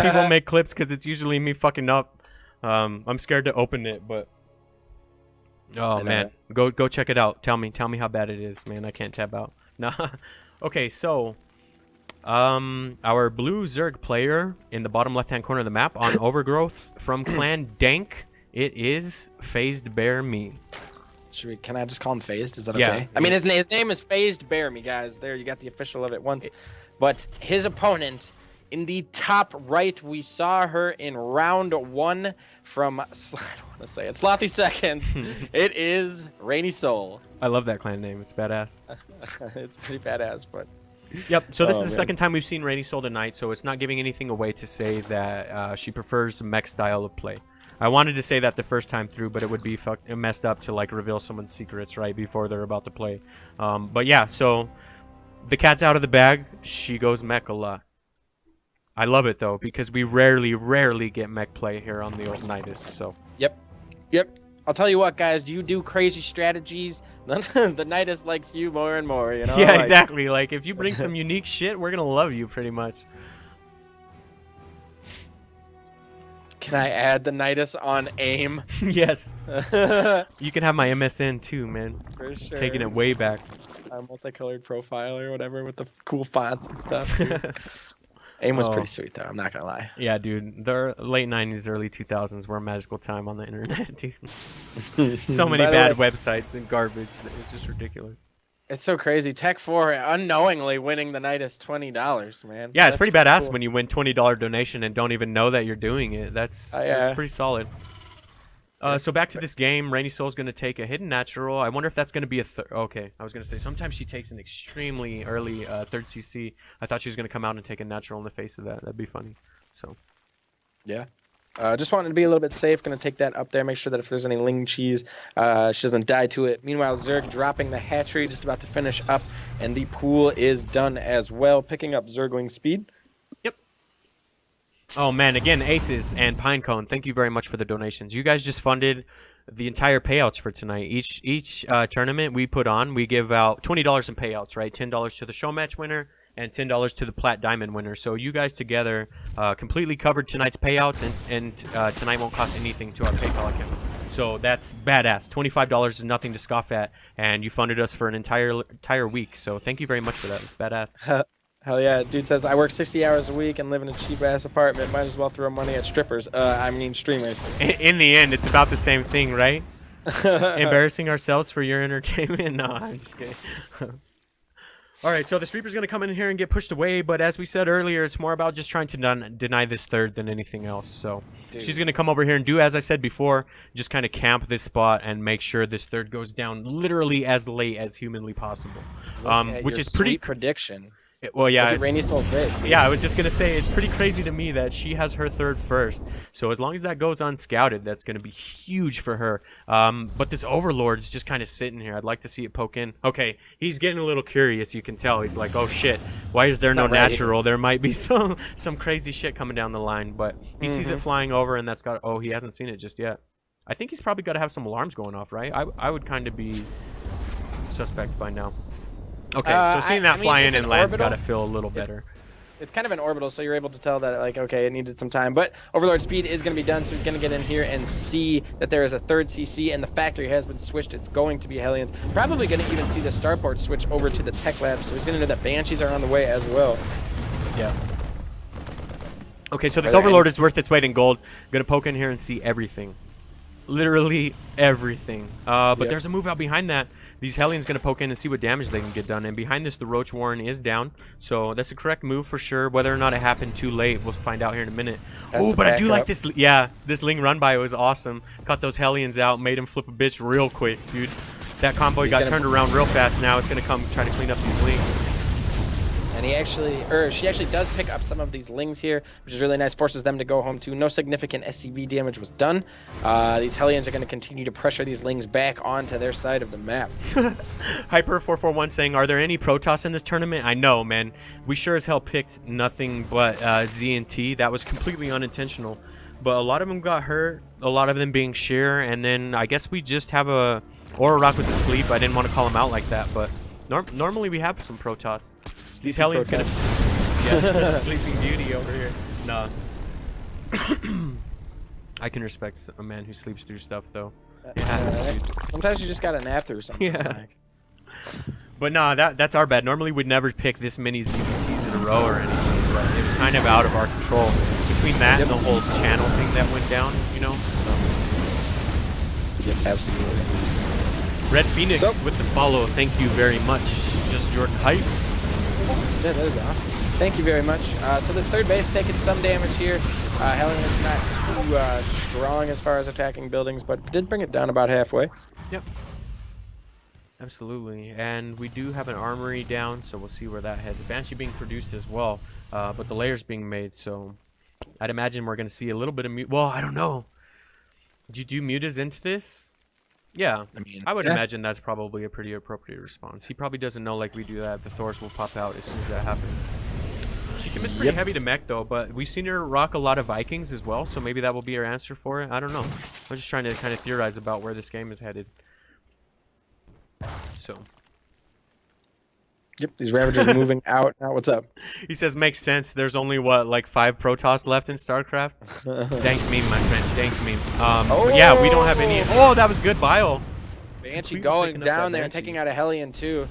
people make clips because it's usually me fucking up. I'm scared to open it, but oh man, go check it out. Tell me how bad it is, man. I can't tab out. Nah. Okay, so our blue Zerg player in the bottom left-hand corner of the map on Overgrowth from Clan Dank. It is FazedBearMe. Can I just call him Phased? Is that okay? I mean, his name is FazedBearMe, guys. There, you got the official of it once. But his opponent in the top right, we saw her in round 1 from, I don't want to say it, Slothy Seconds. It is RainySoul. I love that clan name. It's badass. It's pretty badass, but... Yep, so this is the second time we've seen RainySoul tonight, so it's not giving anything away to say that she prefers mech style of play. I wanted to say that the first time through, but it would be messed up to like reveal someone's secrets right before they're about to play. But yeah, so the cat's out of the bag. She goes mech a lot. I love it though, because we rarely get mech play here on the old Nydus. So Yep. I'll tell you what, guys. You do crazy strategies, the Nydus likes you more and more. You know? Yeah, exactly. Like if you bring some unique shit, we're gonna love you pretty much. Can I add the Nydus on AIM? Yes. You can have my MSN too, man. For sure. Taking it way back. Our multicolored profile or whatever with the cool fonts and stuff. AIM was pretty sweet though, I'm not gonna lie. Yeah, dude. The late 90s, early 2000s were a magical time on the internet, dude. So many bad websites and garbage. It's just ridiculous. It's so crazy. Tech 4 unknowingly winning the Nydus $20, man. Yeah, it's pretty badass when you win $20 donation and don't even know that you're doing it. That's pretty solid. So back to this game. RainySoul's going to take a hidden natural. I wonder if that's going to be a third. Okay, I was going to say sometimes she takes an extremely early third CC. I thought she was going to come out and take a natural in the face of that. That'd be funny. So yeah. Just wanting to be a little bit safe. Going to take that up there. Make sure that if there's any Ling cheese, she doesn't die to it. Meanwhile, Zerg dropping the hatchery, just about to finish up, and the pool is done as well. Picking up Zergling speed. Yep. Oh man, again, Aces and Pinecone, thank you very much for the donations. You guys just funded the entire payouts for tonight. Each tournament we put on, we give out $20 in payouts, right? $10 to the show match winner and $10 to the Plat Diamond winner. So you guys together completely covered tonight's payouts, and tonight won't cost anything to our PayPal account. So that's badass. $25 is nothing to scoff at, and you funded us for an entire week. So thank you very much for that. It's badass. Hell yeah. Dude says, I work 60 hours a week and live in a cheap-ass apartment. Might as well throw money at strippers. I mean streamers. In the end, it's about the same thing, right? Embarrassing ourselves for your entertainment? No, I'm just kidding. All right, so the Reaper's going to come in here and get pushed away, but as we said earlier, it's more about just trying to deny this third than anything else. So she's going to come over here and do, as I said before, just kind of camp this spot and make sure this third goes down literally as late as humanly possible. Which is pretty prediction. Well, yeah. RainySoul's face. Yeah, I was just going to say, it's pretty crazy to me that she has her third first. So as long as that goes unscouted, that's going to be huge for her. But this Overlord is just kind of sitting here. I'd like to see it poke in. Okay, he's getting a little curious, you can tell. He's like, oh shit, why is there no natural? There might be some crazy shit coming down the line. But he sees it flying over, and that's got... Oh, he hasn't seen it just yet. I think he's probably got to have some alarms going off, right? I would kind of be suspect by now. Okay, so seeing that fly in and land's got to feel a little better. It's kind of an orbital, so you're able to tell that, like, okay, it needed some time. But Overlord speed is going to be done, so he's going to get in here and see that there is a third CC, and the factory has been switched. It's going to be Hellions. Probably going to even see the starport switch over to the tech lab, so he's going to know that Banshees are on the way as well. Yeah. Okay, so this Overlord is worth its weight in gold. Going to poke in here and see everything. Literally everything. But there's a move out behind that. These Hellions going to poke in and see what damage they can get done. And behind this, the Roach Warren is down. So that's the correct move for sure. Whether or not it happened too late, we'll find out here in a minute. Oh, but I do like this. Yeah, this Ling run by was awesome. Cut those Hellions out, made him flip a bitch real quick, dude. That convoy got turned around real fast. Now it's going to come try to clean up these Lings. And she actually does pick up some of these Lings here, which is really nice. Forces them to go home too. No significant SCV damage was done. These Hellions are going to continue to pressure these Lings back onto their side of the map. Hyper441 saying, are there any Protoss in this tournament? I know, man. We sure as hell picked nothing but Z and T. That was completely unintentional. But a lot of them got hurt, a lot of them being sheer, and then I guess we just have a... Aura Rock was asleep. I didn't want to call him out like that, but normally we have some Protoss. These Hellions gonna... Yeah, Sleeping Beauty over here. No. I can respect a man who sleeps through stuff, though. It happens, dude. Sometimes you just gotta nap through something. Yeah. Like. But nah, that's our bad. Normally we'd never pick this many ZBTs in a row or anything, but it was kind of out of our control. Between that and the whole channel thing that went down, you know? Yep, absolutely. Red Phoenix with the follow. Thank you very much. Just Jordan hype. Yeah, that was awesome. Thank you very much. So this third base taking some damage here. Hellions not too strong as far as attacking buildings, but did bring it down about halfway. Yep. Absolutely. And we do have an armory down, so we'll see where that heads. Banshee being produced as well, but the layer's being made, so I'd imagine we're going to see a little bit of well, I don't know. Did you do mutas into this? Yeah, I mean, I would imagine that's probably a pretty appropriate response. He probably doesn't know like we do that. The Thors will pop out as soon as that happens. She is pretty heavy to mech though, but we've seen her rock a lot of Vikings as well, so maybe that will be her answer for it. I don't know. I'm just trying to kind of theorize about where this game is headed. So. Yep, these Ravagers are moving out. Now, what's up? He says, makes sense. There's only, what, like 5 Protoss left in StarCraft? Dank meme, my friend. Dank meme. But yeah, we don't have any. Oh, that was good bio. Banshee going down there and taking out a Hellion, too.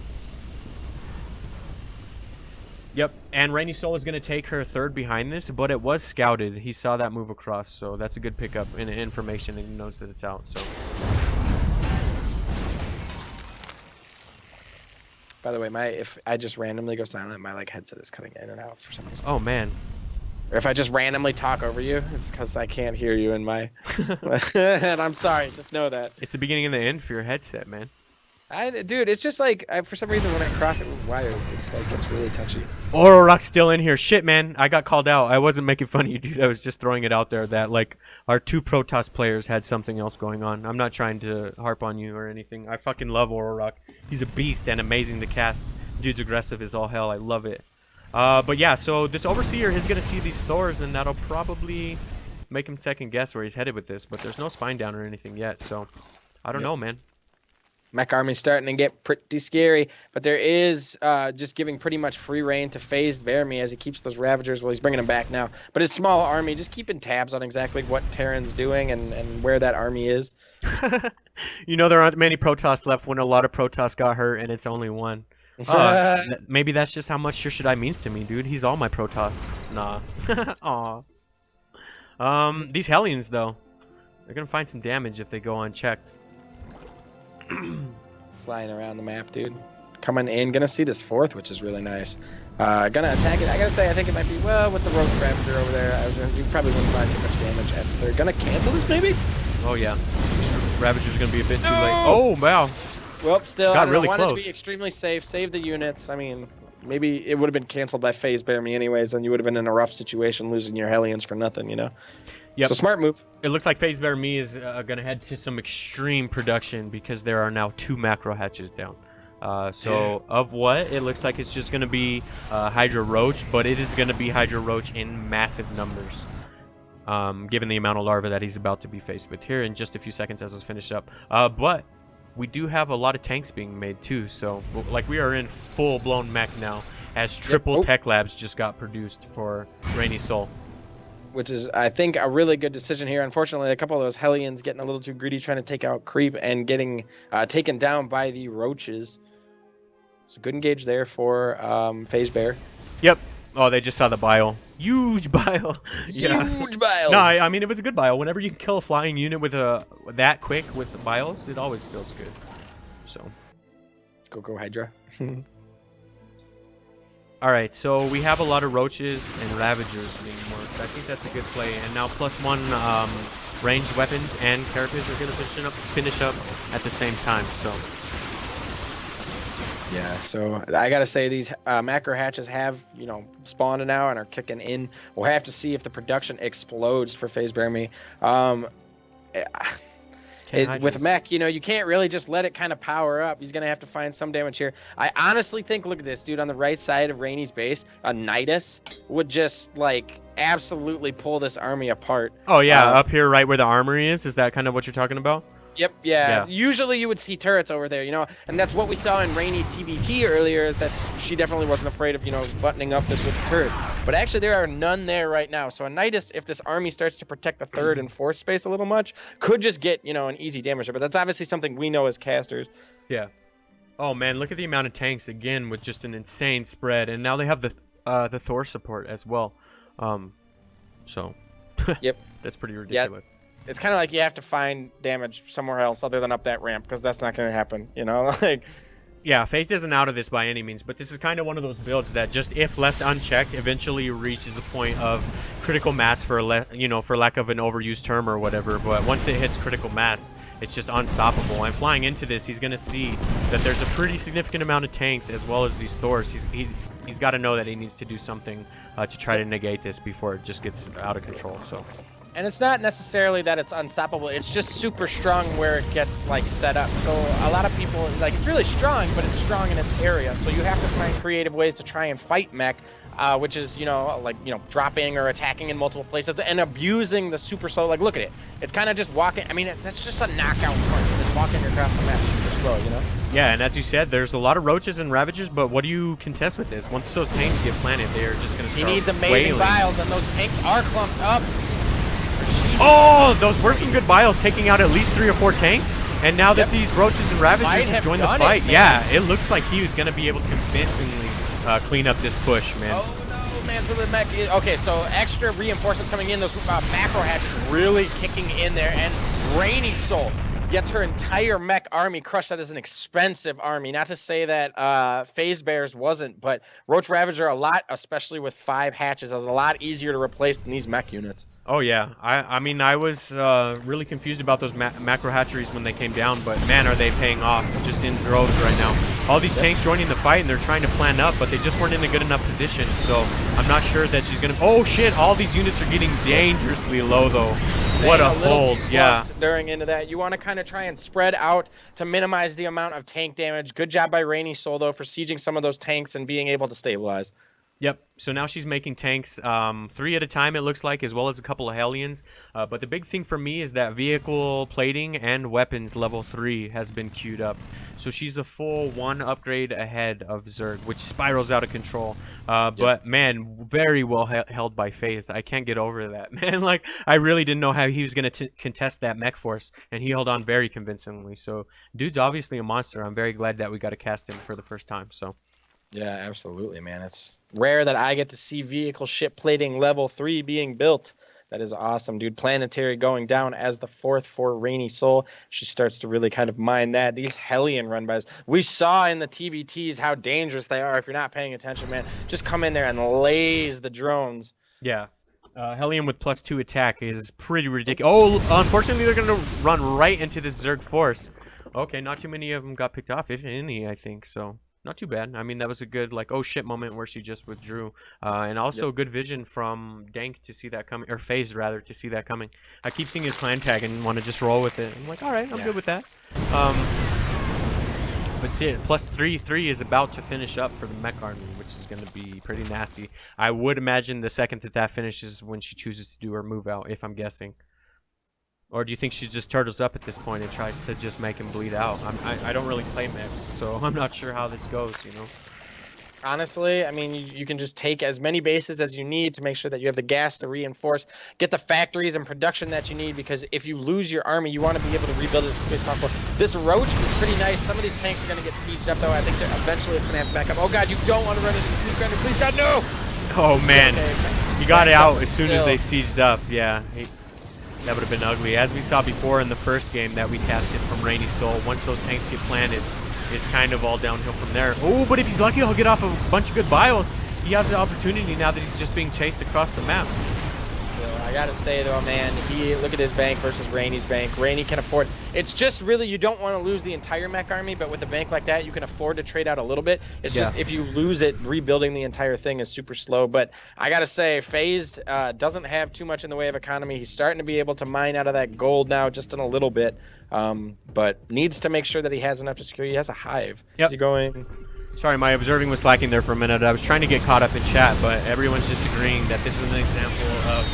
Yep, and RainySoul is going to take her third behind this, but it was scouted. He saw that move across, so that's a good pickup in information, and he knows that it's out, so. By the way, if I just randomly go silent, my like headset is cutting in and out for some reason. Oh man. Or if I just randomly talk over you, it's because I can't hear you in my. And I'm sorry, just know that. It's the beginning and the end for your headset, man. Dude, it's just like for some reason when I cross it with wires, it's like it's really touchy. Ororock's still in here. Shit, man, I got called out. I wasn't making fun of you, dude. I was just throwing it out there that like our 2 Protoss players had something else going on. I'm not trying to harp on you or anything. I fucking love Ororock. He's a beast and amazing to cast. Dude's aggressive as all hell. I love it. But yeah, so this Overseer is gonna see these Thors, and that'll probably make him second guess where he's headed with this. But there's no spine down or anything yet, so I don't know, man. Mech Army's starting to get pretty scary, but there is just giving pretty much free reign to FazedBearMe as he keeps those Ravagers. Well, he's bringing them back now. But his small army, just keeping tabs on exactly what Terran's doing and where that army is. You know, there aren't many Protoss left when a lot of Protoss got hurt, and it's only one. Maybe that's just how much Sure Should I means to me, dude. He's all my Protoss. Nah. Aw. These Hellions, though, they're going to find some damage if they go unchecked. Flying around the map, dude. Coming in, gonna see this fourth, which is really nice. Gonna attack it. I gotta say, I think it might be well with the Rogue Ravager over there. You probably wouldn't find too much damage. They're gonna cancel this, maybe. Oh yeah, Ravager's gonna be a bit too late. Oh wow. Well, still, got I really wanted close. To be extremely safe. Save the units. I mean, maybe it would have been canceled by FazedBearMe anyways, and you would have been in a rough situation, losing your Hellions for nothing, you know. Yep. So smart move. It looks like FazedBearMe is going to head to some extreme production because there are now 2 macro hatches down. So of what? It looks like it's just going to be Hydra Roach, but it is going to be Hydra Roach in massive numbers. Given the amount of larvae that he's about to be faced with here in just a few seconds as it's finished up. But we do have a lot of tanks being made too. So like we are in full-blown mech now as triple tech labs just got produced for RainySoul. Which is, I think, a really good decision here. Unfortunately, a couple of those Hellions getting a little too greedy, trying to take out Creep and getting taken down by the Roaches. So good engage there for FazedBear. Yep. Oh, they just saw the bile. Huge bile. Yeah. Huge bile. No, I mean, it was a good bile. Whenever you can kill a flying unit with that quick with biles, it always feels good. So. Go Hydra. Alright, so we have a lot of Roaches and Ravagers being worked. I think that's a good play. And now +1 ranged weapons and Carapace are going to finish up at the same time. So yeah, so I got to say these macro hatches have, you know, spawned now and are kicking in. We'll have to see if the production explodes for FazedBearMe. With mech, you know, you can't really just let it kind of power up. He's going to have to find some damage here. I honestly think, look at this, dude, on the right side of Rainy's base, a Nydus would just, like, absolutely pull this army apart. Oh, yeah, up here right where the armory is that kind of what you're talking about? Yep, yeah. Usually you would see turrets over there, you know, and that's what we saw in Rainy's TVT earlier, is that she definitely wasn't afraid of, you know, buttoning up this with the turrets. But actually there are none there right now. So a Nydus, if this army starts to protect the third and fourth space a little much, could just get, you know, an easy damager. But that's obviously something we know as casters. Yeah. Oh man, look at the amount of tanks again with just an insane spread, and now they have the Thor support as well. So yep, that's pretty ridiculous. Yeah. It's kind of like you have to find damage somewhere else other than up that ramp, because that's not going to happen, you know? Like, yeah, Phased isn't out of this by any means, but this is kind of one of those builds that just if left unchecked, eventually reaches a point of critical mass, for for lack of an overused term or whatever. But once it hits critical mass, it's just unstoppable. And flying into this, he's going to see that there's a pretty significant amount of tanks as well as these Thors. He's got to know that he needs to do something to try to negate this before it just gets out of control. So. And it's not necessarily that it's unstoppable. It's just super strong where it gets like set up. So a lot of people, like, it's really strong, but it's strong in its area. So you have to find creative ways to try and fight mech, which is, dropping or attacking in multiple places and abusing the super slow. Like, look at it. It's kind of just walking. I mean, that's just a knockout punch. It's walking across the map super slow, you know? Yeah, and as you said, there's a lot of roaches and ravagers, but what do you contest with this? Once those tanks get planted, they are just going to start He needs amazing vials, and those tanks are clumped up. Oh, those were some good bios, taking out at least 3 or 4 tanks. And now that these roaches and ravagers have joined the fight, it looks like he was going to be able to convincingly clean up this push, man. Oh no, man! So the mech. Okay, so extra reinforcements coming in. Those macro hatches really kicking in there, and RainySoul gets her entire mech army crushed. That is an expensive army. Not to say that FazedBear's wasn't, but Roach Ravager, a lot, especially with 5 hatches, is a lot easier to replace than these mech units. Oh yeah, I mean, I was really confused about those macro hatcheries when they came down, but man, are they paying off just in droves right now. All these tanks joining the fight, and they're trying to plan up, but they just weren't in a good enough position, so I'm not sure that she's gonna. Oh shit, all these units are getting dangerously low though. What a hold. Yeah, during into that, you want to kind of try and spread out to minimize the amount of tank damage. Good job by RainySoul though for sieging some of those tanks and being able to stabilize. Yep, so now she's making tanks 3 at a time, it looks like, as well as a couple of Hellions. But the big thing for me is that vehicle plating and weapons level 3 has been queued up. So she's a full 1 upgrade ahead of Zerg, which spirals out of control. But man, very well held by Phased. I can't get over that, man. Like, I really didn't know how he was going to contest that mech force, and he held on very convincingly. So dude's obviously a monster. I'm very glad that we got to cast him for the first time, so. Yeah, absolutely, man. It's rare that I get to see vehicle ship plating level 3 being built. That is awesome, dude. Planetary going down as the 4th for RainySoul. She starts to really kind of mind that. These Hellion run-bys. We saw in the TVTs how dangerous they are if you're not paying attention, man. Just come in there and laze the drones. Yeah. Hellion with +2 attack is pretty ridiculous. Oh, unfortunately, they're going to run right into this Zerg force. Okay, not too many of them got picked off, if any, I think, so. Not too bad. I mean, that was a good, like, oh shit moment where she just withdrew. And also good vision from Dank to see that coming, or Phased rather, to see that coming. I keep seeing his clan tag and want to just roll with it. I'm like, alright, I'm good with that. But see, +3 is about to finish up for the mech army, which is going to be pretty nasty. I would imagine the second that finishes when she chooses to do her move out, if I'm guessing. Or do you think she just turtles up at this point and tries to just make him bleed out? I don't really play mech, so I'm not sure how this goes, you know? Honestly, I mean, you can just take as many bases as you need to make sure that you have the gas to reinforce, get the factories and production that you need, because if you lose your army, you want to be able to rebuild it as quickly as possible. This Roach is pretty nice. Some of these tanks are going to get sieged up, though. I think eventually it's going to have to back up. Oh, God, you don't want to run into the sneak grinder. Please, God, no! Oh, man. Okay. You got it out as soon as they sieged up, yeah. That would have been ugly. As we saw before in the first game that we casted from RainySoul, once those tanks get planted, it's kind of all downhill from there. Oh, but if he's lucky, he'll get off a bunch of good bios. He has the opportunity now that he's just being chased across the map. Still, I gotta say though, man, look at his bank versus Rainy's bank. Rainy can afford. It's just really, you don't want to lose the entire mech army, but with a bank like that, you can afford to trade out a little bit. It's just if you lose it, rebuilding the entire thing is super slow. But I gotta say, Phased doesn't have too much in the way of economy. He's starting to be able to mine out of that gold now, just in a little bit. But needs to make sure that he has enough to secure. He has a hive. Yep. Is he going? Sorry, my observing was slacking there for a minute. I was trying to get caught up in chat, but everyone's just agreeing that this is an example of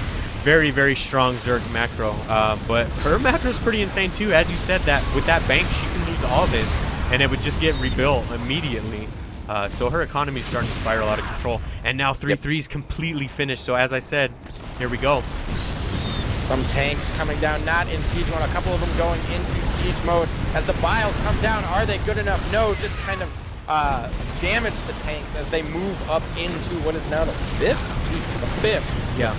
very, very strong Zerg macro. But her macro is pretty insane too. As you said, that with that bank, she can lose all this, and it would just get rebuilt immediately. So her economy is starting to spiral out of control. And now 3-3's completely finished. So as I said, here we go. Some tanks coming down, not in siege mode. A couple of them going into siege mode. As the biles come down, are they good enough? No, just kind of damage the tanks as they move up into what is now the 5th? Jesus, the 5th. Yeah.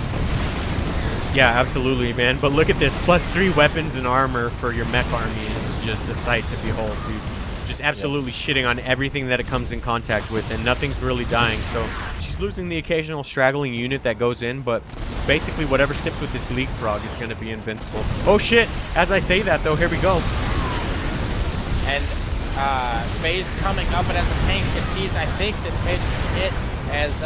Yeah, absolutely, man. But look at this. +3 weapons and armor for your mech army is just a sight to behold, dude. Just absolutely shitting on everything that it comes in contact with, and nothing's really dying. So she's losing the occasional straggling unit that goes in, but basically whatever sticks with this leapfrog is going to be invincible. Oh shit! As I say that though, here we go. And Phased coming up, and as the tanks get seized, I think this may be it, as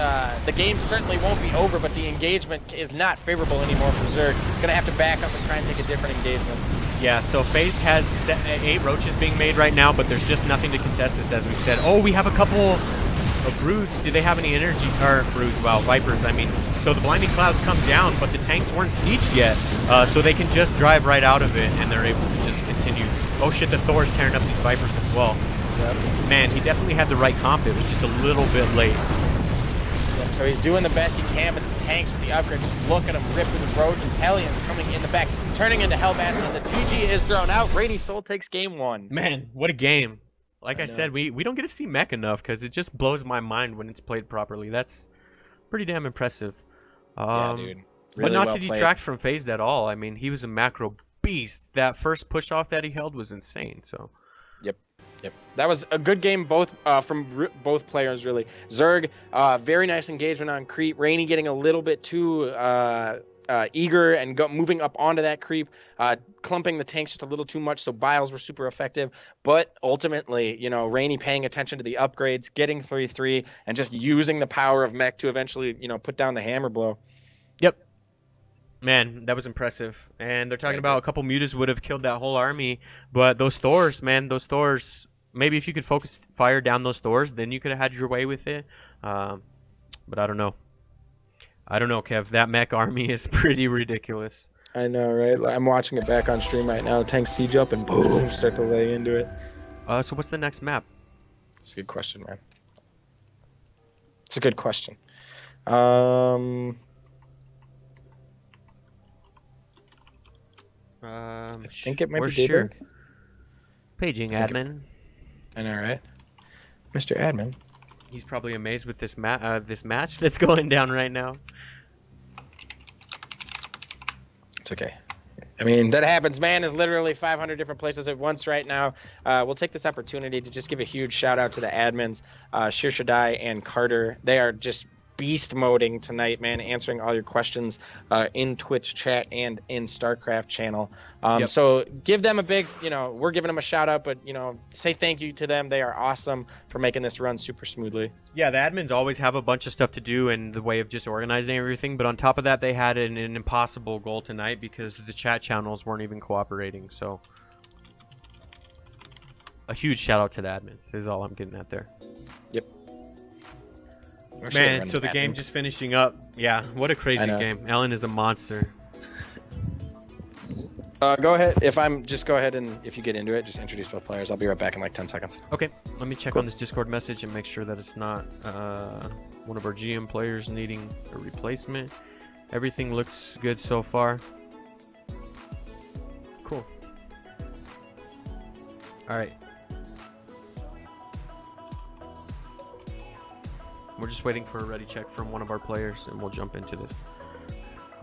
the game certainly won't be over, but the engagement is not favorable anymore for Zerg. Gonna have to back up and try and take a different engagement. Yeah, so Phased has 8 roaches being made right now, but there's just nothing to contest this, as we said. Oh, we have a couple of broods. Do they have any energy? Or broods, wow, vipers, I mean. So the blinding clouds come down, but the tanks weren't sieged yet, so they can just drive right out of it, and they're able to just continue. Oh shit, the Thor's tearing up these vipers as well. Yep. Man, he definitely had the right comp. It was just a little bit late. Yep, so he's doing the best he can, but these tanks with the upgrades, just look at him rip through the roaches. Hellions coming in the back, turning into Hellbats, and the GG is thrown out. RainySoul takes game 1. Man, what a game. Like I said, we don't get to see mech enough because it just blows my mind when it's played properly. That's pretty damn impressive. Yeah, dude. Really but not well to detract from Phased at all. I mean, he was a macro beast. That first push off that he held was insane. So, yep. That was a good game, both from both players, really. Zerg, very nice engagement on creep. Rainy getting a little bit too eager and moving up onto that creep, clumping the tanks just a little too much. So biles were super effective, but ultimately, you know, Rainy paying attention to the upgrades, getting 3-3, and just using the power of mech to eventually, you know, put down the hammer blow. Yep. Man, that was impressive. And they're talking about a couple mutas would have killed that whole army. But those Thors, man, those Thors, maybe if you could focus fire down those Thors, then you could have had your way with it. But I don't know. I don't know, Kev. That mech army is pretty ridiculous. I know, right? I'm watching it back on stream right now. Tanks siege up and boom, start to lay into it. So what's the next map? It's a good question, man. It's a good question. I think it might be Daybreak. Sure. Paging admin. I know, right? Mr. Admin. He's probably amazed with this match that's going down right now. It's okay. I mean, that happens. Man is literally 500 different places at once right now. We'll take this opportunity to just give a huge shout out to the admins, Shir Shaddai and Carter. They are just beast moding tonight, man, answering all your questions in Twitch chat and in StarCraft channel. So give them a big, you know, we're giving them a shout out, but, you know, say thank you to them. They are awesome for making this run super smoothly. Yeah, the admins always have a bunch of stuff to do in the way of just organizing everything, but on top of that, they had an impossible goal tonight because the chat channels weren't even cooperating. So a huge shout out to the admins is all I'm getting at there. Yep. Man, so the game just finishing up. Yeah, what a crazy game. Ellen is a monster. Go ahead. Go ahead and if you get into it, just introduce both players. I'll be right back in like 10 seconds. Okay, let me check on this Discord message and make sure that it's not one of our GM players needing a replacement. Everything looks good so far. Cool. All right. We're just waiting for a ready check from one of our players, and we'll jump into this.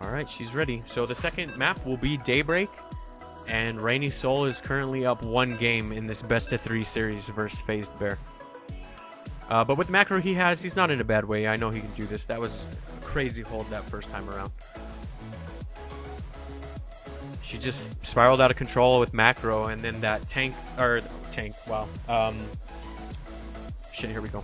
All right, she's ready. So the second map will be Daybreak, and RainySoul is currently up 1 game in this best-of-3 series versus FazedBear. But with the macro he has, he's not in a bad way. I know he can do this. That was a crazy hold that first time around. She just spiraled out of control with macro, and then that tank, wow. Shit, here we go.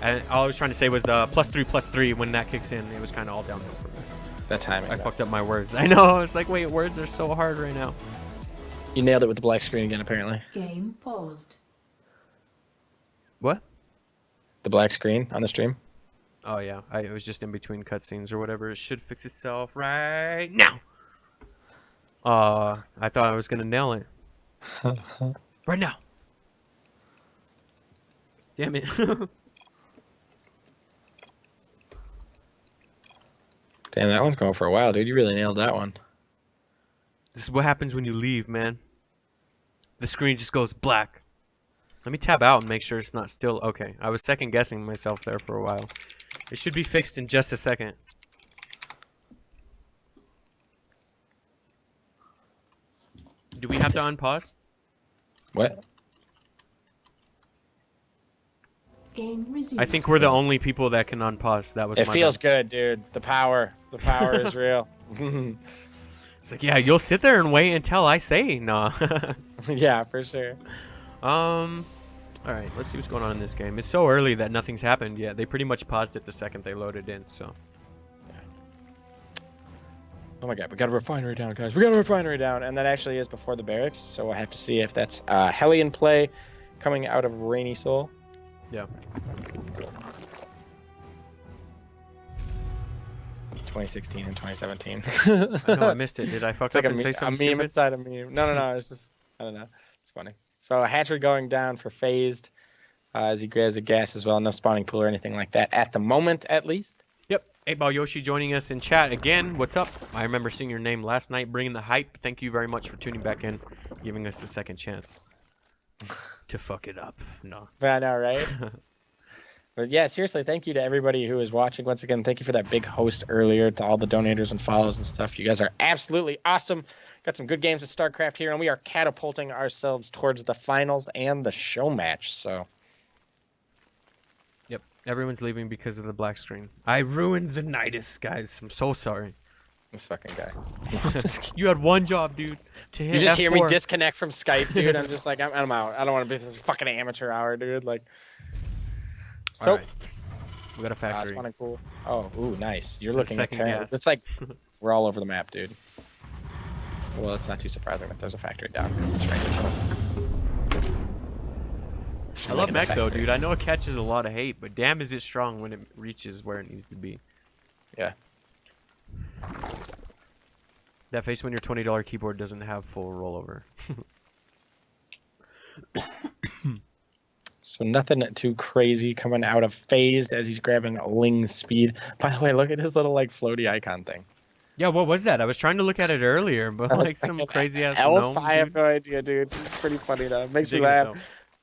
And all I was trying to say was the +3/+3 when that kicks in, it was kind of all downhill for me. That timing. I fucked up my words. I know. It's like, wait, words are so hard right now. You nailed it with the black screen again, apparently. Game paused. What? The black screen on the stream. Oh yeah, it was just in between cutscenes or whatever. It should fix itself right now. I thought I was gonna nail it. Right now. Damn it. Damn, that one's going for a while, dude. You really nailed that one. This is what happens when you leave, man. The screen just goes black. Let me tab out and make sure it's not still... Okay, I was second guessing myself there for a while. It should be fixed in just a second. Do we have to unpause? What? Game resumed. I think we're the only people that can unpause. That was It my feels bad. good, dude. The power is real. It's like, yeah, you'll sit there and wait until I say no. Yeah, for sure. All right, let's see what's going on in this game. It's so early that nothing's happened yet. They pretty much paused it the second they loaded in, so. Oh my god, we got a refinery down, guys. We got a refinery down, and that actually is before the barracks, so we'll have to see if that's Hellion play coming out of RainySoul. Yeah. 2016 and 2017. I know, I missed it. Did I fuck up and say something a meme stupid? inside a meme. No, it's just, I don't know. It's funny. So hatchery going down for Phased as he grabs a gas as well. No spawning pool or anything like that at the moment, at least. Yep. 8Ball Yoshi joining us in chat again. What's up? I remember seeing your name last night, bringing the hype. Thank you very much for tuning back in, giving us a second chance to fuck it up. No. I know, right? But yeah, seriously, thank you to everybody who is watching. Once again, thank you for that big host earlier, to all the donators and follows and stuff. You guys are absolutely awesome. Got some good games of StarCraft here, and we are catapulting ourselves towards the finals and the show match. So, Yep. Everyone's leaving because of the black screen. I ruined the Nydus, guys. I'm so sorry. this fucking guy. You had one job, dude. To hit You just F4. hear me disconnect from Skype, dude. I'm just like, I'm out. I don't want to be this fucking amateur hour, dude. Like, so. All right. We got a factory. Spawning pool. Oh, ooh, nice. You're Got a looking at second terrible. gas. It's like we're all over the map, dude. Well, it's not too surprising that there's a factory down because it's raining. So. I love mech though, dude. I know it catches a lot of hate, but damn is it strong when it reaches where it needs to be. Yeah. That face when your $20 keyboard doesn't have full rollover. So nothing too crazy coming out of Phased as he's grabbing Ling's speed. By the way, look at his little like floaty icon thing. Yeah, what was that? I was trying to look at it earlier, but like some crazy ass gnome, I have dude. no idea, dude. It's pretty funny though. Makes me Digging it, laugh. though.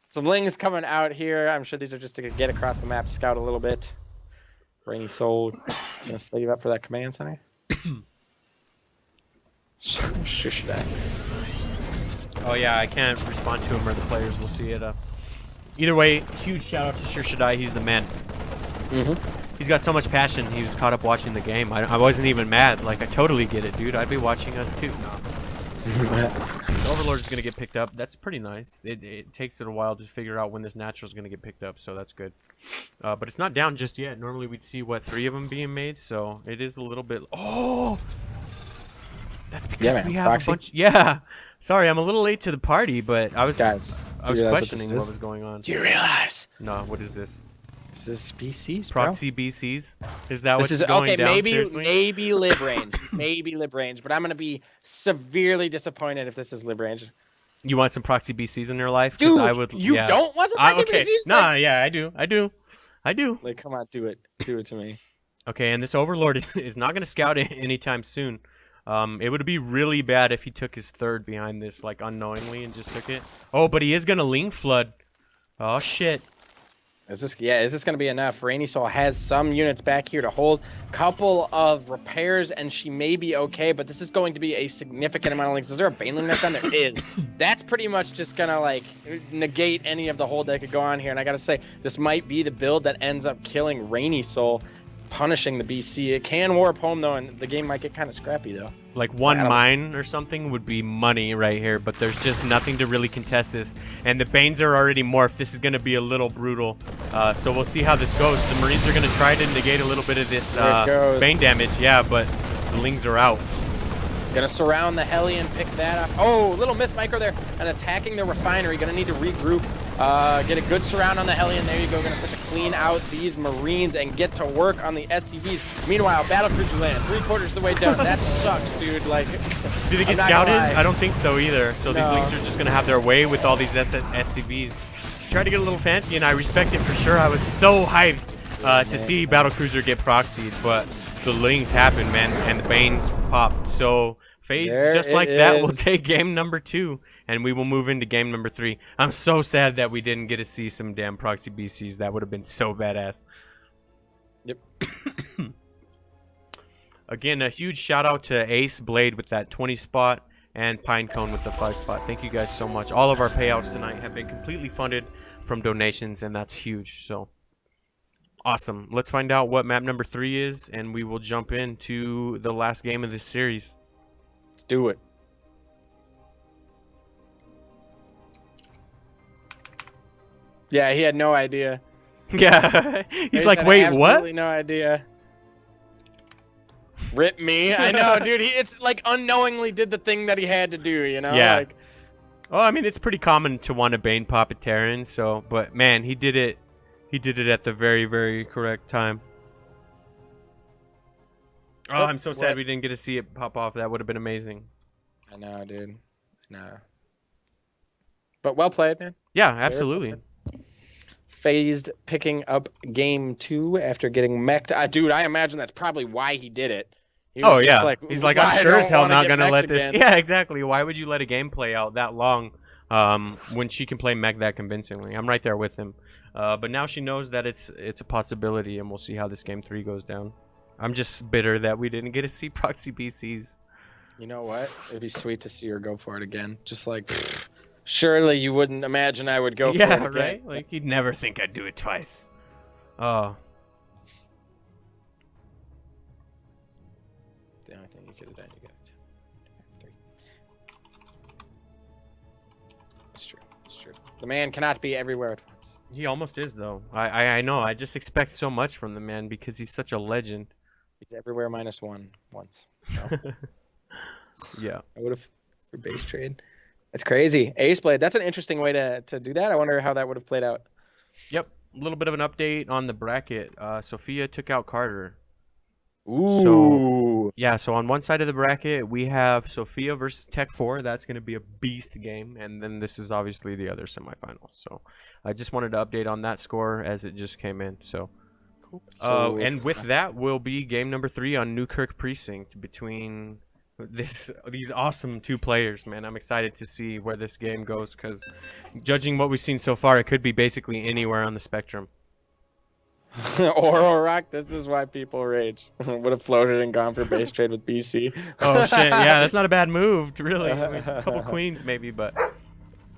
Some Lings coming out here. I'm sure these are just to get across the map, scout a little bit. RainySoul, gonna save up for that command center. Sure should I? Oh yeah, I can't respond to him or the players will see it. Either way, huge shout out to Sure Should I. He's the man. He's got so much passion. He was caught up watching the game. I wasn't even mad. Like, I totally get it, dude. I'd be watching us too. No. So Overlord is gonna get picked up. That's pretty nice. It takes it a while to figure out when this natural is gonna get picked up, so that's good. But it's not down just yet. Normally we'd see what 3 of them being made, so it is a little bit. Oh, that's because man. we have Proxy? a bunch. Yeah. Sorry, I'm a little late to the party, but I was Guys, I was do you realize questioning what what this was going on. Do you realize No, what is this? this is BCs, bro? Proxy BCs? Is that This what's is going okay. down? Maybe Seriously? lib range, maybe lib range, but I'm gonna be severely disappointed if this is lib range. You want some proxy BCs in your life? 'Cause Dude, I would. you yeah. don't want some proxy okay. BCs? Nah, yeah, I do. Like, come on, do it to me. Okay, and this Overlord is not going to scout it anytime soon. It would be really bad if he took his third behind this, like, unknowingly and just took it. Oh, but he is going to Link Flood. Oh, shit. Is this gonna be enough? RainySoul has some units back here to hold. Couple of repairs, and she may be okay, but this is going to be a significant amount of links. Is there a Baneling that's done? There is. That's pretty much just gonna like negate any of the hold that could go on here. And I gotta say, this might be the build that ends up killing RainySoul, punishing the BC. It can warp home though, and the game might get kind of scrappy though. Like one mine or something would be money right here, but there's just nothing to really contest this. And the Banes are already morphed. This is going to be a little brutal. So we'll see how this goes. The Marines are going to try to negate a little bit of this Bane damage. Yeah, but the Lings are out. Gonna surround the Hellion, pick that up. Oh, little miss micro there, and attacking the refinery. Gonna need to regroup Get a good surround on the Hellion. There you go. Gonna start to clean out these Marines and get to work on the SCVs. Meanwhile, Battlecruiser land 3/4 of the way down. That sucks, dude. Like, do they get scouted? I don't think so either. So these Lings are just gonna have their way with all these SCVs. Try to get a little fancy, and I respect it for sure. I was so hyped to see Battlecruiser get proxied, but the Lings happened, man, and the Banes popped. So Phased, just like that, will take game number 2, and we will move into game number 3. I'm so sad that we didn't get to see some damn proxy BCs. That would have been so badass. Yep. Again, a huge shout out to Ace Blade with that 20 spot and Pinecone with the 5 spot. Thank you guys so much. All of our payouts tonight have been completely funded from donations, and that's huge. So awesome. Let's find out what map number 3 is, and we will jump into the last game of this series. Let's do it. Yeah, he had no idea. Yeah, he's like, wait, what? Absolutely no idea. Rip me. I know, dude. It's like unknowingly did the thing that he had to do, you know? Yeah. Like, well, I mean, it's pretty common to want to Bane pop a Terran, so, but man, he did it. He did it at the very, very correct time. Oh, I'm so sad we didn't get to see it pop off. That would have been amazing. I know, dude. No. But well played, man. Yeah, absolutely. Phased picking up game 2 after getting mech'd. Dude, I imagine that's probably why he did it. Oh, yeah. He's like, I'm sure as hell not going to let this. Again. Yeah, exactly. Why would you let a game play out that long when she can play mech that convincingly? I'm right there with him. But now she knows that it's a possibility, and we'll see how this game 3 goes down. I'm just bitter that we didn't get to see proxy BCs. You know what? It'd be sweet to see her go for it again. Just like, surely you wouldn't imagine I would go for it again. Yeah, right? Like, you'd never think I'd do it twice. Oh. The only thing you could have done, you got it. 3. It's true. It's true. The man cannot be everywhere at once. He almost is, though. I know. I just expect so much from the man because he's such a legend. He's everywhere -1 once. No. Yeah. I would have for base trade. That's crazy. Ace Blade. That's an interesting way to do that. I wonder how that would have played out. Yep. A little bit of an update on the bracket. Sophia took out Carter. Ooh. So, yeah, so on one side of the bracket, we have Sophia versus Tech 4. That's going to be a beast game. And then this is obviously the other semifinals. So I just wanted to update on that score as it just came in. So, cool. And with that will be game number 3 on Newkirk Precinct between these awesome 2 players, man. I'm excited to see where this game goes because judging what we've seen so far, it could be basically anywhere on the spectrum. Oro Rock, this is why people rage. Would have floated and gone for base trade with BC. Oh shit, yeah, that's not a bad move, really. I mean, a couple queens maybe, but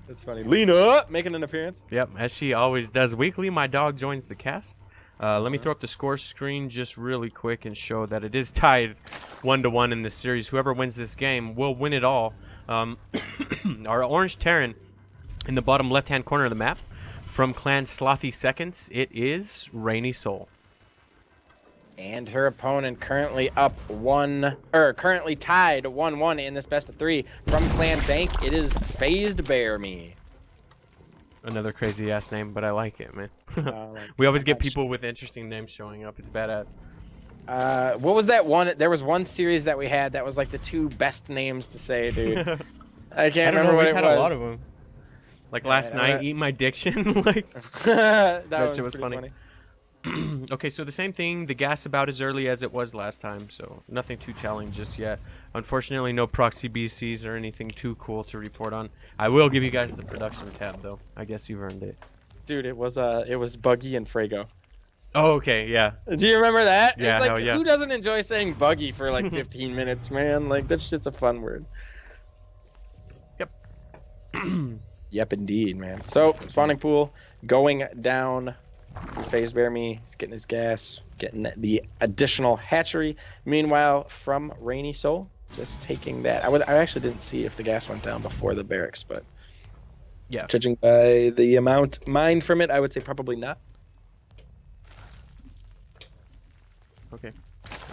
that's funny. Lena making an appearance. Yep, as she always does weekly. My dog joins the cast. Let me throw up the score screen just really quick and show that it is tied 1-1 in this series. Whoever wins this game will win it all. Our orange Terran in the bottom left-hand corner of the map. From Clan Slothy Seconds, it is RainySoul. And her opponent currently currently tied 1-1 in this best of 3. From Clan Dank, it is FazedBearMe. Another crazy ass name, but I like it, man. We always get people with interesting names showing up. It's badass. What was that one? There was one series that we had that was like the 2 best names to say, dude. I can't remember what it was. We had a lot of them. Like last night, Eat My Diction. Like that shit was funny. Okay, so the same thing. The gas about as early as it was last time, so nothing too telling just yet. Unfortunately, no proxy BCs or anything too cool to report on. I will give you guys the production tab, though. I guess you've earned it. Dude, it was Buggy and Frago. Oh, okay, yeah. Do you remember that? Yeah, it's like, hell yeah. Who doesn't enjoy saying Buggy for like 15 minutes, man? Like, that shit's a fun word. Yep. Yep, indeed, man. So, spawning pool going down. FazedBearMe, he's getting his gas, getting the additional hatchery. Meanwhile, from RainySoul, just taking that. I actually didn't see if the gas went down before the barracks, but yeah, judging by the amount mined from it, I would say probably not. Okay,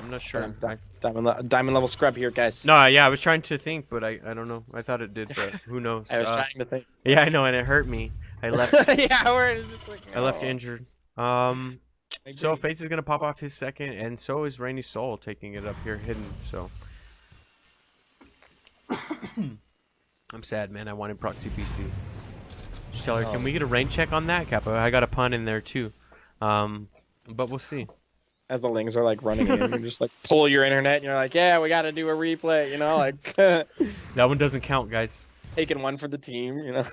I'm not sure. Diamond level scrub here, guys. No, yeah, I was trying to think, but I don't know. I thought it did, but who knows? I was trying to think. Yeah, I know, and it hurt me. I left. Yeah, we're just like. I left oh. injured. So agree. FaZe is gonna pop off his second, and so is RainySoul taking it up here hidden. So I'm sad, man. I wanted proxy BC. Just tell her, can we get a rain check on that, Kappa? I got a pun in there too. But we'll see. As the lings are like running in, you just like pull your internet, and you're like, yeah, we got to do a replay, you know, like That one doesn't count, guys. taking one for the team, you know.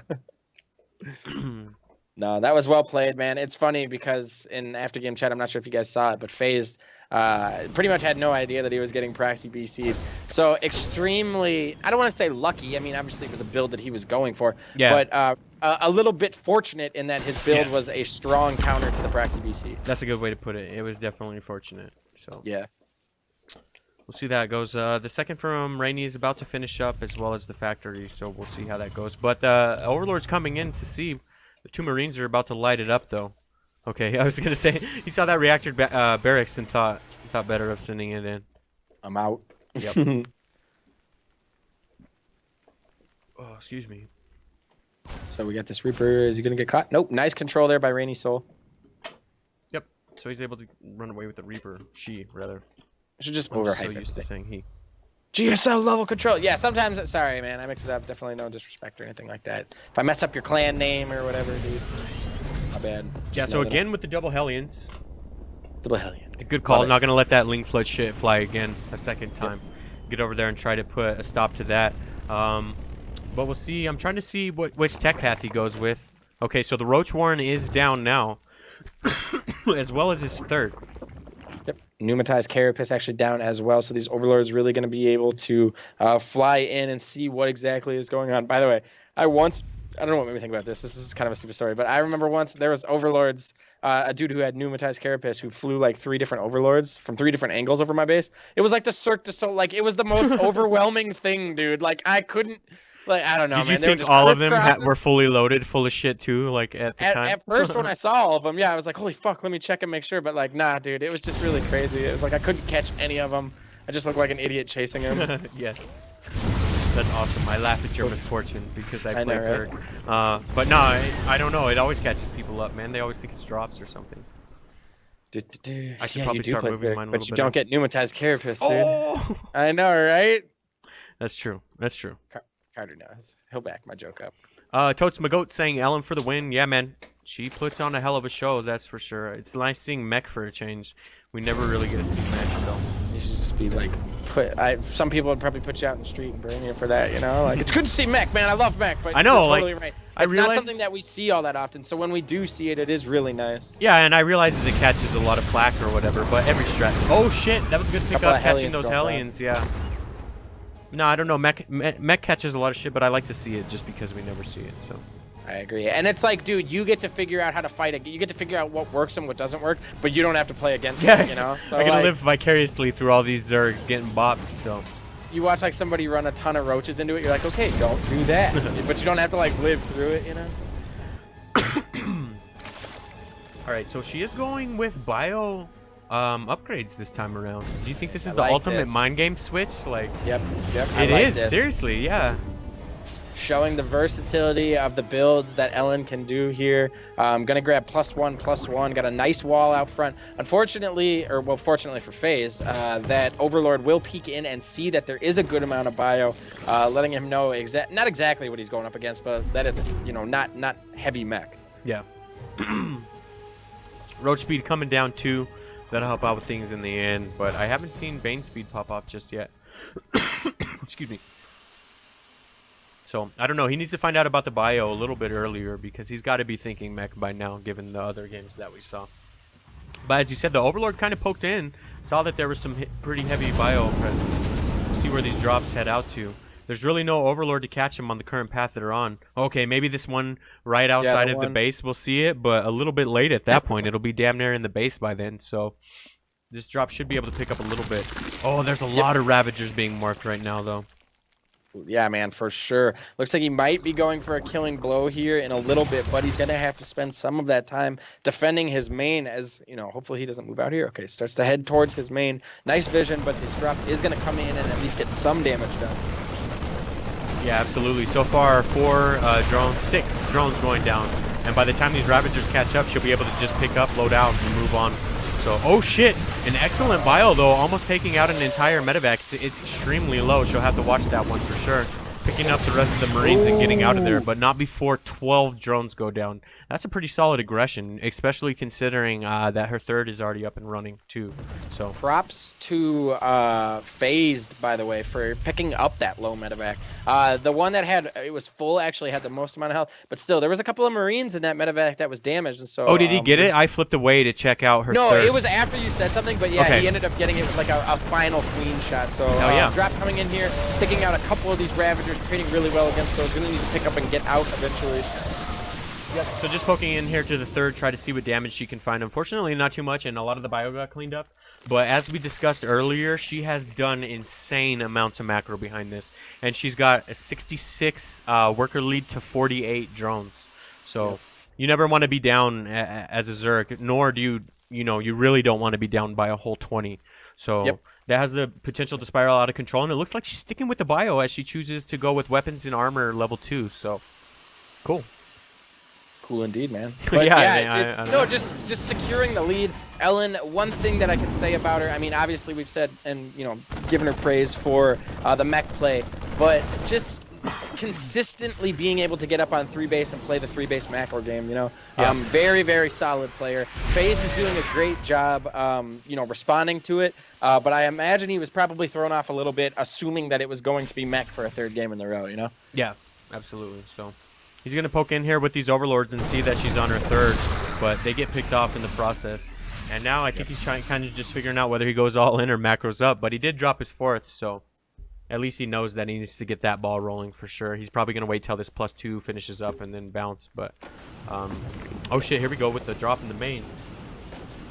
No, that was well played, man. It's funny because in after game chat, I'm not sure if you guys saw it, but FaZe pretty much had no idea that he was getting Praxi BC'd. So extremely, I don't want to say lucky. I mean, obviously it was a build that he was going for. Yeah. But a little bit fortunate in that his build was a strong counter to the Praxi BC. That's a good way to put it. It was definitely fortunate. So Yeah. we'll see how it goes. The second from Rainy is about to finish up, as well as the factory. So we'll see how that goes. But Overlord's coming in to see. The two Marines are about to light it up, though. Okay, I was gonna say he saw that reactor barracks and thought better of sending it in. I'm out. Yep. Oh, excuse me. So we got this Reaper. Is he gonna get caught? Nope. Nice control there by RainySoul. Yep. So he's able to run away with the Reaper. She rather. I should just I'm overhype so it. used to saying he. GSL level control. Yeah, sometimes. Sorry, man. I mix it up. Definitely no disrespect or anything like that. If I mess up your clan name or whatever, dude. My bad. Yeah. Just So know that again with the double Hellions. Double Hellion. A good call. Love it. Not gonna let that Ling Flood shit fly again a second time. Get over there and try to put a stop to that. But we'll see. I'm trying to see which tech path he goes with. Okay, so the Roach Warren is down now, as well as his third. Yep. Pneumatized Carapace actually down as well. So these Overlords really going to be able to fly in and see what exactly is going on. By the way, I don't know what made me think about this. This is kind of a stupid story, but I remember once there was Overlords, a dude who had pneumatized Carapace who flew like 3 different Overlords from 3 different angles over my base. It was like the Cirque du Soleil. Like it was the most overwhelming thing, dude. Like I couldn't. Like I don't know, Did man. you They were think just all of them crisscrossing. were fully loaded, full of shit too? Like at the time. At first, when I saw all of them, yeah, I was like, holy fuck, let me check and make sure. But like, nah, dude, it was just really crazy. It was like I couldn't catch any of them. I just looked like an idiot chasing him. Yes. That's awesome. I laugh at your misfortune because I play know, right? Zerg. But no, I don't know. It always catches people up, man. They always think it's drops or something. I should probably start moving mine a little bit. But you don't get pneumatized Carapace, dude. Oh! I know, right? That's true. That's true. Carter knows. He'll back my joke up. Totes Magoat saying Ellen for the win. Yeah, man. She puts on a hell of a show, that's for sure. It's nice seeing Mech for a change. We never really get to see Mech, so. You should just be like, some people would probably put you out in the street and burn you for that, you know? Like, it's good to see Mech, man. I love Mech, but I know, you're totally like, right. I It's realize not something that we see all that often, so when we do see it, it is really nice. Yeah, and I realize it catches a lot of flack or whatever, but every strat. Oh shit, that was a good pickup catching those Hellions, yeah. No, I don't know. Mech catches a lot of shit, but I like to see it just because we never see it. So I agree, and it's like, dude, you get to figure out how to fight it. You get to figure out what works and what doesn't work, but you don't have to play against it. You know, so I gotta like, live vicariously through all these Zergs getting bopped. So you watch like somebody run a ton of roaches into it. You're like, okay, don't do that, but you don't have to like live through it. You know. All right, so she is going with bio upgrades this time around. Do you think this is the like ultimate this. mind game switch? Like, Yep. it is seriously, yeah. Showing the versatility of the builds that Ellen can do here. Gonna grab +1/+1. Got a nice wall out front. Unfortunately, or well, fortunately for FaZe, that Overlord will peek in and see that there is a good amount of bio, letting him know not exactly what he's going up against, but that it's not heavy mech. Yeah. Roach speed coming down too. That'll help out with things in the end, but I haven't seen Bane speed pop off just yet. Excuse me. So, I don't know. He needs to find out about the bio a little bit earlier because he's got to be thinking mech by now, given the other games that we saw. But as you said, the Overlord kind of poked in, saw that there was some pretty heavy bio presence. We'll see where these drops head out to. There's really no Overlord to catch him on the current path that are on. Okay, maybe this one right outside of the base, we'll see it, but a little bit late at that point. It'll be damn near in the base by then, so this drop should be able to pick up a little bit. Oh, there's a lot of Ravagers being marked right now, though. Yeah, man, for sure. Looks like he might be going for a killing blow here in a little bit, but he's going to have to spend some of that time defending his main as, hopefully he doesn't move out here. Okay, starts to head towards his main. Nice vision, but this drop is going to come in and at least get some damage done. Yeah, absolutely. So far, 6 drones going down. And by the time these Ravagers catch up, she'll be able to just pick up, load out, and move on. So, oh shit, an excellent bio though, almost taking out an entire medevac. It's extremely low. She'll have to watch that one for sure. Picking up the rest of the Marines and getting out of there, but not before 12 drones go down. That's a pretty solid aggression, especially considering that her third is already up and running too. So props to Phased, by the way, for picking up that low medevac. The one that it was full actually had the most amount of health, but still there was a couple of Marines in that medevac that was damaged. And so oh, did he get it? I flipped away to check out her third. It was after you said something, but yeah, okay. He ended up getting it with like a final queen shot. So yeah. Drop coming in here, taking out a couple of these Ravagers, trading really well against those. Gonna need to pick up and get out eventually. Yep. So just poking in here to the third, try to see what damage she can find. Unfortunately, not too much, and a lot of the bio got cleaned up. But as we discussed earlier, she has done insane amounts of macro behind this, and she's got a 66 worker lead to 48 drones. So you never want to be down as a Zerg, nor do you really don't want to be down by a whole 20. So that has the potential to spiral out of control, and it looks like she's sticking with the bio as she chooses to go with weapons and armor level 2. So cool. Cool indeed, man. But just securing the lead. Ellen, one thing that I can say about her, I mean, obviously we've said and, given her praise for the mech play, but just consistently being able to get up on 3-base and play the 3-base macro game, very, very solid player. FaZe is doing a great job, responding to it, but I imagine he was probably thrown off a little bit, assuming that it was going to be mech for a third game in a row, Yeah, absolutely. So he's going to poke in here with these Overlords and see that she's on her third, but they get picked off in the process. And now I think he's trying kind of just figuring out whether he goes all in or macros up, but he did drop his fourth, so at least he knows that he needs to get that ball rolling for sure. He's probably going to wait till this +2 finishes up and then bounce, but oh shit, here we go with the drop in the main.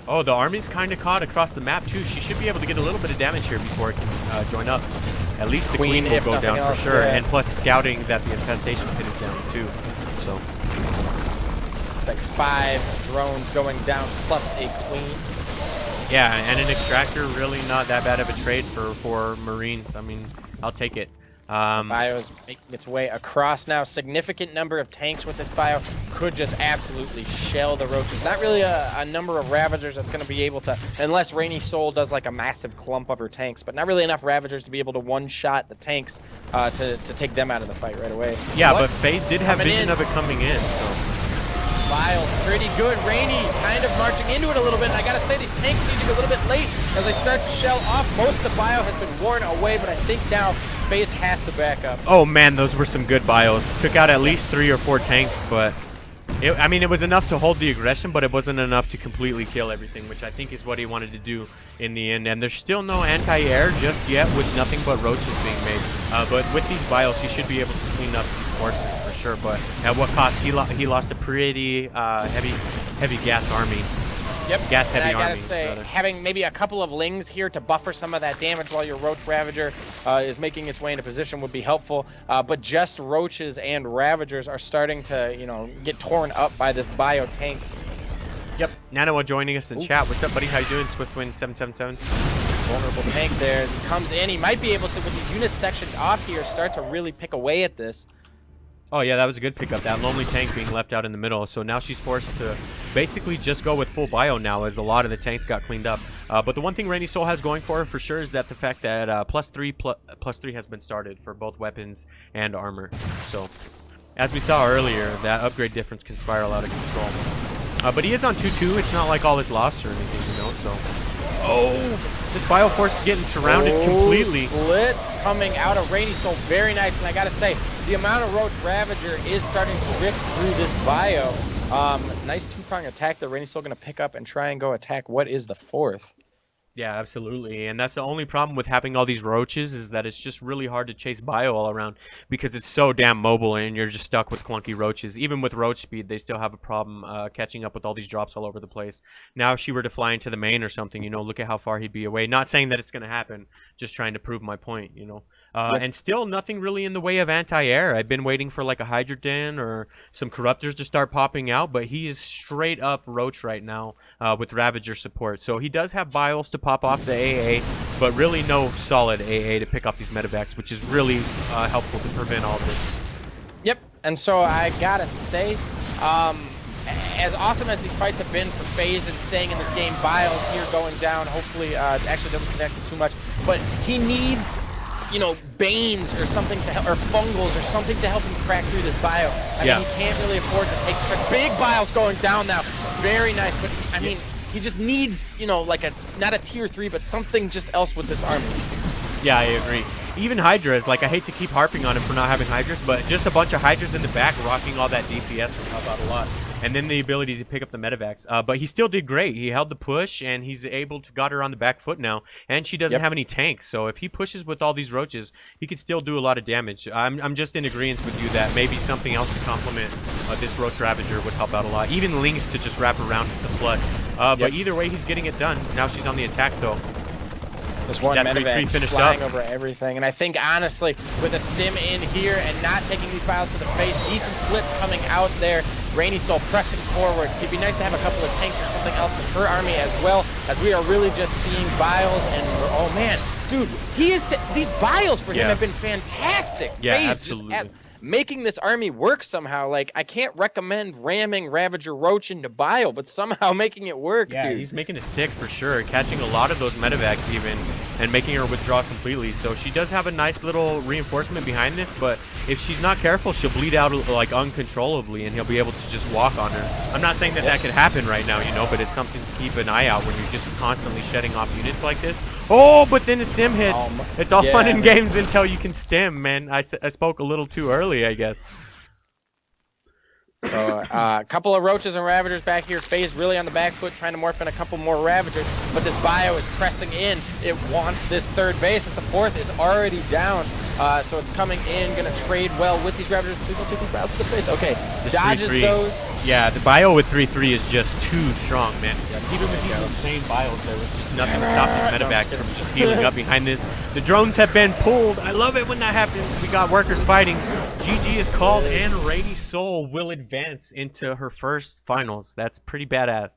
Oh, the army's kind of caught across the map too. She should be able to get a little bit of damage here before it can join up. At least the queen will go down for sure, and plus scouting that the infestation pit is down too. So it's like 5 drones going down plus a queen. Yeah, and an extractor, really not that bad of a trade for Marines. I mean, I'll take it. Bio's making its way across now. Significant number of tanks with this bio. Could just absolutely shell the roaches. Not really a number of Ravagers that's going to be able to, unless RainySoul does like a massive clump of her tanks, but not really enough Ravagers to be able to one-shot the tanks to take them out of the fight right away. Yeah, but FaZe did have vision of it coming in, so. Bio's pretty good. Rainy kind of marching into it a little bit. And I gotta say, these tanks seem to be a little bit late as they start to shell off. Most of the bio has been worn away, but I think now FaZe has to back up. Oh man, those were some good bios. Took out at least 3 or 4 tanks, but it was enough to hold the aggression, but it wasn't enough to completely kill everything, which I think is what he wanted to do in the end. And there's still no anti-air just yet, with nothing but roaches being made. But with these bios, he should be able to clean up these forces for sure. But at what cost? He lost a pretty heavy gas army. Yep. Gas heavy and I gotta army, say, rather. having maybe a couple of lings here to buffer some of that damage while your Roach Ravager is making its way into position would be helpful. But just Roaches and Ravagers are starting to, get torn up by this bio tank. Yep. Nano joining us in chat. What's up, buddy? How you doing? Swiftwind777. Vulnerable tank there as he comes in. He might be able to, with these units sectioned off here, start to really pick away at this. Oh yeah, that was a good pickup. That lonely tank being left out in the middle. So now she's forced to basically just go with full bio now, as a lot of the tanks got cleaned up. But the one thing RainySoul has going for her for sure is that the fact that +3 has been started for both weapons and armor. So as we saw earlier, that upgrade difference can spiral out of control. But he is on 2-2. It's not like all is lost or anything, So this Bioforce is getting surrounded completely. Splits coming out of RainySoul, very nice. And I gotta say, the amount of Roach Ravager is starting to rip through this bio. Nice 2-prong attack that RainySoul gonna pick up and try and go attack what is the 4th. Yeah, absolutely. And that's the only problem with having all these roaches, is that it's just really hard to chase bio all around because it's so damn mobile and you're just stuck with clunky roaches. Even with roach speed, they still have a problem catching up with all these drops all over the place. Now if she were to fly into the main or something, look at how far he'd be away. Not saying that it's going to happen, just trying to prove my point, And still nothing really in the way of anti-air. I've been waiting for like a Hydrogen or some Corruptors to start popping out, but he is straight up roach right now with Ravager support. So he does have bios to pop off the AA, but really no solid AA to pick up these medevacs, which is really helpful to prevent all of this. Yep, and so I gotta say, as awesome as these fights have been for FaZe and staying in this game, Biles here going down. Hopefully, actually doesn't connect it too much, but he needs, you know, Banes or something to help, or Fungals or something to help him crack through this bio. I mean, he can't really afford to take the big Biles going down now. Very nice, but I mean, he just needs, you know, like not a tier 3, but something just else with this army. Yeah, I agree. Even Hydras, like, I hate to keep harping on him for not having Hydras, but just a bunch of Hydras in the back rocking all that DPS would help out a lot. And then the ability to pick up the medevacs. But he still did great. He held the push, and he's able to got her on the back foot now. And she doesn't have any tanks, so if he pushes with all these roaches, he could still do a lot of damage. I'm just in agreement with you that maybe something else to complement this Roach Ravager would help out a lot. Even Lynx to just wrap around is the flood. But either way, he's getting it done. Now she's on the attack, though. This one medevac flying over everything, and I think honestly, with a stim in here and not taking these Biles to the face, decent splits coming out there. RainySoul pressing forward. It'd be nice to have a couple of tanks or something else for her army as well, as we are really just seeing Biles, and oh man, dude, he is these Biles for him have been fantastic. Yeah, FaZe absolutely. Making this army work somehow. Like, I can't recommend ramming Ravager Roach into Bile, but somehow making it work, dude. Yeah, he's making a stick for sure, catching a lot of those medevacs even, and making her withdraw completely. So she does have a nice little reinforcement behind this, but if she's not careful, she'll bleed out like uncontrollably, and he'll be able to just walk on her. I'm not saying that that could happen right now, you know, but it's something to keep an eye out when you're just constantly shedding off units like this. Oh, but then the stim hits. It's all fun and games until you can stim, man. I spoke a little too early, I guess. So a couple of Roaches and Ravagers back here. FaZe really on the back foot, trying to morph in a couple more Ravagers, but this bio is pressing in. It wants this third base as the fourth is already down. So it's coming in, gonna trade well with these Ravagers. People taking out to the face. Okay, This dodges 3-3. those. Yeah, the bio with 3-3 is just too strong, man. Even with these insane bios, there was just nothing to stop these medevacs from just healing up behind this. The drones have been pulled. I love it when that happens. We got workers fighting. GG is called, and RainySoul will advance into her first finals. That's pretty badass.